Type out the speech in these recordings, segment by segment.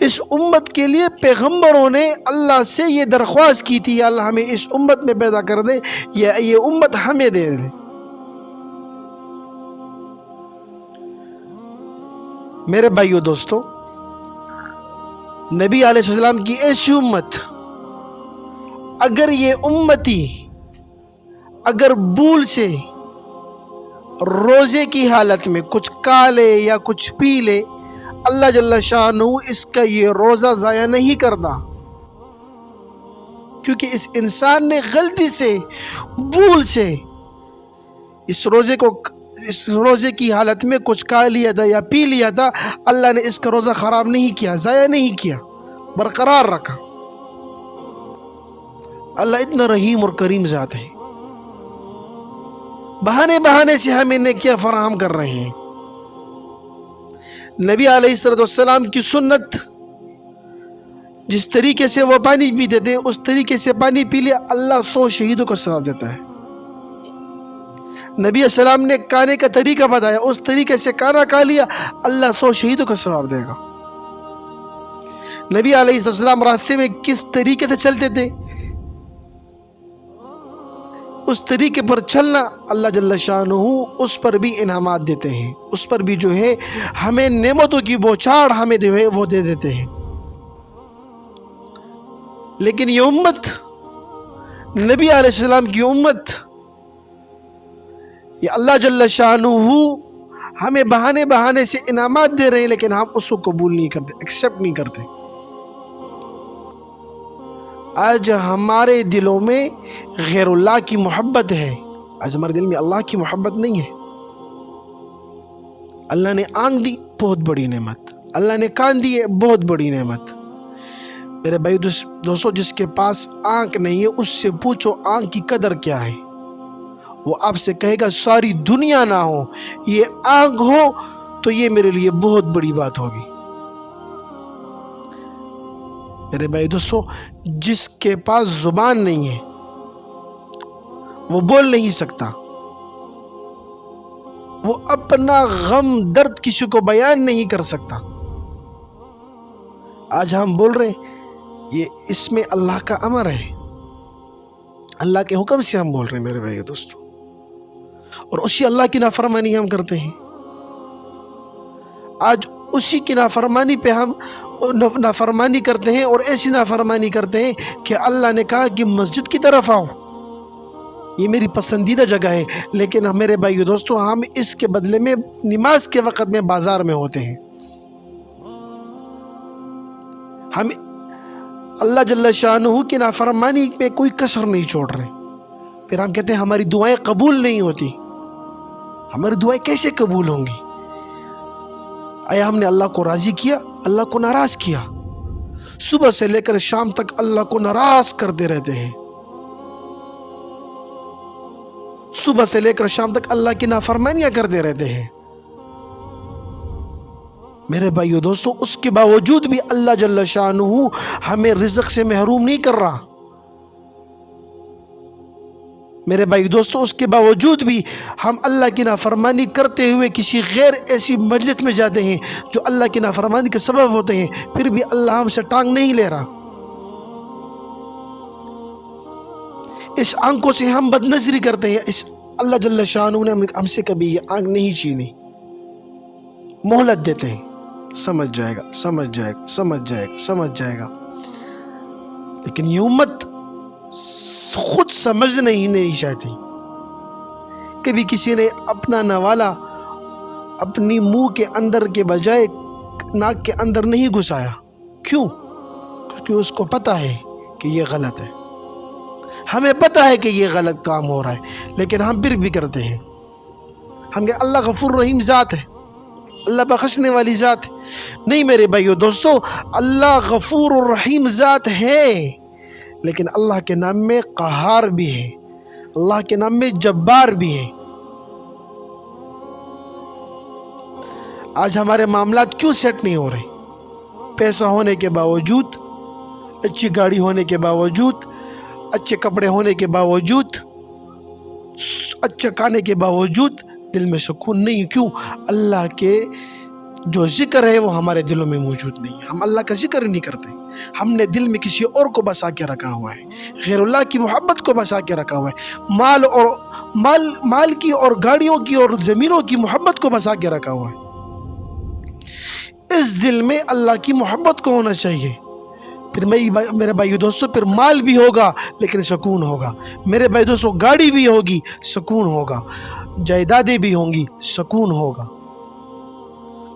اس امت کے لیے پیغمبروں نے اللہ سے یہ درخواست کی تھی، یا اللہ ہمیں اس امت میں پیدا کر دے، یا یہ امت ہمیں دے دے۔ میرے بھائیو دوستو، نبی علیہ السلام کی ایسی امت، اگر یہ امتی اگر بھول سے روزے کی حالت میں کچھ کھا لے یا کچھ پی لے، اللہ جل شانہ اس کا یہ روزہ ضائع نہیں کرتا، کیونکہ اس انسان نے غلطی سے بھول سے اس روزے کی حالت میں کچھ کھا لیا تھا یا پی لیا تھا، اللہ نے اس کا روزہ خراب نہیں کیا، ضائع نہیں کیا، برقرار رکھا۔ اللہ اتنا رحیم اور کریم ذات ہے، بہانے سے ہمیں نیکیاں فراہم کر رہے ہیں۔ نبی علیہ السلام کی سنت، جس طریقے سے وہ پانی پیتے تھے اس طریقے سے پانی پی لیا، اللہ 100 شہیدوں کو ثواب دیتا ہے۔ نبی علیہ السلام نے کھانے کا طریقہ بتایا، اس طریقے سے کھانا کھا لیا، اللہ 100 شہیدوں کو ثواب دے گا۔ نبی علیہ السلام راستے میں کس طریقے سے چلتے تھے، اس طریقے پر چلنا، اللہ جل شانہ اس پر بھی انعامات دیتے ہیں، اس پر بھی جو ہے ہمیں نعمتوں کی بوچھاڑ ہمیں جو ہے وہ دے دیتے ہیں۔ لیکن یہ امت، نبی علیہ السلام کی امت، یہ اللہ جل شانہ ہمیں بہانے سے انعامات دے رہے ہیں، لیکن ہم اس کو قبول نہیں کرتے، ایکسیپٹ نہیں کرتے۔ آج ہمارے دلوں میں غیر اللہ کی محبت ہے، آج ہمارے دل میں اللہ کی محبت نہیں ہے۔ اللہ نے آنکھ دی، بہت بڑی نعمت، اللہ نے کان دی، بہت بڑی نعمت۔ میرے بھائی دوستو، جس کے پاس آنکھ نہیں ہے اس سے پوچھو آنکھ کی قدر کیا ہے، وہ آپ سے کہے گا ساری دنیا نہ ہو، یہ آنکھ ہو تو یہ میرے لیے بہت بڑی بات ہوگی۔ میرے بھائی دوستو، جس کے پاس زبان نہیں ہے، وہ بول نہیں سکتا، وہ اپنا غم درد کسی کو بیان نہیں کر سکتا، آج ہم بول رہے ہیں، یہ اس میں اللہ کا امر ہے، اللہ کے حکم سے ہم بول رہے ہیں میرے بھائی دوستو، اور اسی اللہ کی نافرمانی ہم کرتے ہیں۔ آج اسی کی نافرمانی پہ ہم نافرمانی کرتے ہیں، اور ایسی نافرمانی کرتے ہیں کہ اللہ نے کہا کہ مسجد کی طرف آؤ، یہ میری پسندیدہ جگہ ہے، لیکن میرے بھائیو دوستو، ہم اس کے بدلے میں نماز کے وقت میں بازار میں ہوتے ہیں۔ ہم اللہ جل شانہ کی نافرمانی پہ کوئی کسر نہیں چھوڑ رہے، پھر ہم کہتے ہیں ہماری دعائیں قبول نہیں ہوتی۔ ہماری دعائیں کیسے قبول ہوں گی؟ آیا ہم نے اللہ کو راضی کیا، اللہ کو ناراض کیا؟ صبح سے لے کر شام تک اللہ کو ناراض کرتے رہتے ہیں، صبح سے لے کر شام تک اللہ کی نافرمانیاں کرتے رہتے ہیں۔ میرے بھائیو دوستو، اس کے باوجود بھی اللہ جل شانہ ہمیں رزق سے محروم نہیں کر رہا۔ میرے بھائی دوستو، اس کے باوجود بھی ہم اللہ کی نافرمانی کرتے ہوئے کسی غیر ایسی مجلس میں جاتے ہیں جو اللہ کی نافرمانی کے سبب ہوتے ہیں، پھر بھی اللہ ہم سے ٹانگ نہیں لے رہا۔ اس آنکھوں سے ہم بد نظری کرتے ہیں، اس اللہ جل شانہ نے ہم سے کبھی یہ آنکھ نہیں چھینی، مہلت دیتے ہیں، سمجھ جائے گا، سمجھ جائے گا، سمجھ جائے گا، سمجھ جائے گا۔ لیکن یہ امت خود سمجھنا ہی نہیں چاہتی۔ کبھی کسی نے اپنا نوالا اپنی منہ کے اندر کے بجائے ناک کے اندر نہیں گھسایا، کیوں؟ کیونکہ اس کو پتہ ہے کہ یہ غلط ہے، ہمیں پتہ ہے کہ یہ غلط کام ہو رہا ہے، لیکن ہم پھر بھی کرتے ہیں۔ ہم کہ اللہ غفور رحیم ذات ہے، اللہ بخشنے والی ذات ہے۔ نہیں میرے بھائیو دوستو، اللہ غفور الرحیم ذات ہے، لیکن اللہ کے نام میں قہار بھی ہے، اللہ کے نام میں جبار بھی ہے۔ آج ہمارے معاملات کیوں سیٹ نہیں ہو رہے؟ پیسہ ہونے کے باوجود، اچھی گاڑی ہونے کے باوجود، اچھے کپڑے ہونے کے باوجود، اچھے کھانے کے باوجود دل میں سکون نہیں۔ کیوں؟ اللہ کے جو ذکر ہے وہ ہمارے دلوں میں موجود نہیں ہے، ہم اللہ کا ذکر نہیں کرتے، ہم نے دل میں کسی اور کو بسا کے رکھا ہوا ہے، غیر اللہ کی محبت کو بسا کے رکھا ہوا ہے، مال کی اور گاڑیوں کی اور زمینوں کی محبت کو بسا کے رکھا ہوا ہے۔ اس دل میں اللہ کی محبت کو ہونا چاہیے، پھر میرے بھائی دوستو پھر مال بھی ہوگا لیکن سکون ہوگا، میرے بھائی دوستو گاڑی بھی ہوگی سکون ہوگا، جائیدادیں بھی ہوں گی سکون ہوگا۔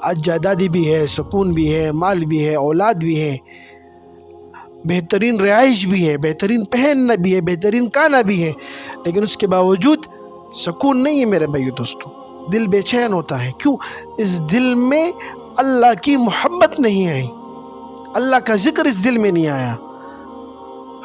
آج جائیدادیں بھی ہے، سکون بھی ہے، مال بھی ہے، اولاد بھی ہے، بہترین رہائش بھی ہے، بہترین پہننا بھی ہے، بہترین کھانا بھی ہے، لیکن اس کے باوجود سکون نہیں ہے میرے بھائی دوستو، دل بے چین ہوتا ہے۔ کیوں؟ اس دل میں اللہ کی محبت نہیں آئی، اللہ کا ذکر اس دل میں نہیں آیا،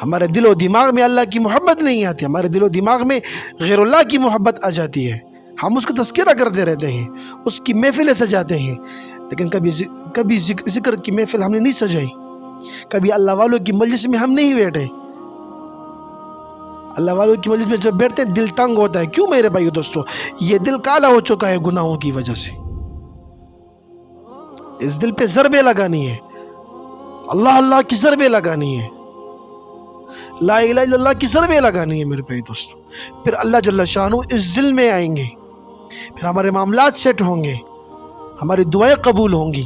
ہمارے دل و دماغ میں اللہ کی محبت نہیں آتی، ہمارے دل و دماغ میں غیر اللہ کی محبت آ جاتی ہے، ہم اس کا تذکرہ کرتے رہتے ہیں، اس کی محفلیں سجاتے ہیں، لیکن کبھی ذکر کی محفل ہم نے نہیں سجائی، کبھی اللہ والوں کی مجلس میں ہم نہیں بیٹھے۔ اللہ والوں کی مجلس میں جب بیٹھتے ہیں دل تنگ ہوتا ہے، کیوں میرے بھائی دوستو؟ یہ دل کالا ہو چکا ہے گناہوں کی وجہ سے، اس دل پہ ضربیں لگانی ہے، اللہ اللہ کی ضربیں لگانی ہے، لا الہ الا اللہ کی ضربیں لگانی ہے میرے بھائی دوستو، پھر اللہ جل شانہ اس دل میں آئیں گے، پھر ہمارے معاملات سیٹ ہوں گے، ہماری دعائیں قبول ہوں گی۔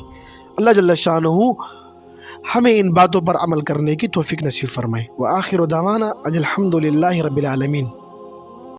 اللہ جل شانہ ہمیں ان باتوں پر عمل کرنے کی توفیق نصیب فرمائے۔ وآخر دعوانا ان الحمد للہ رب العالمین۔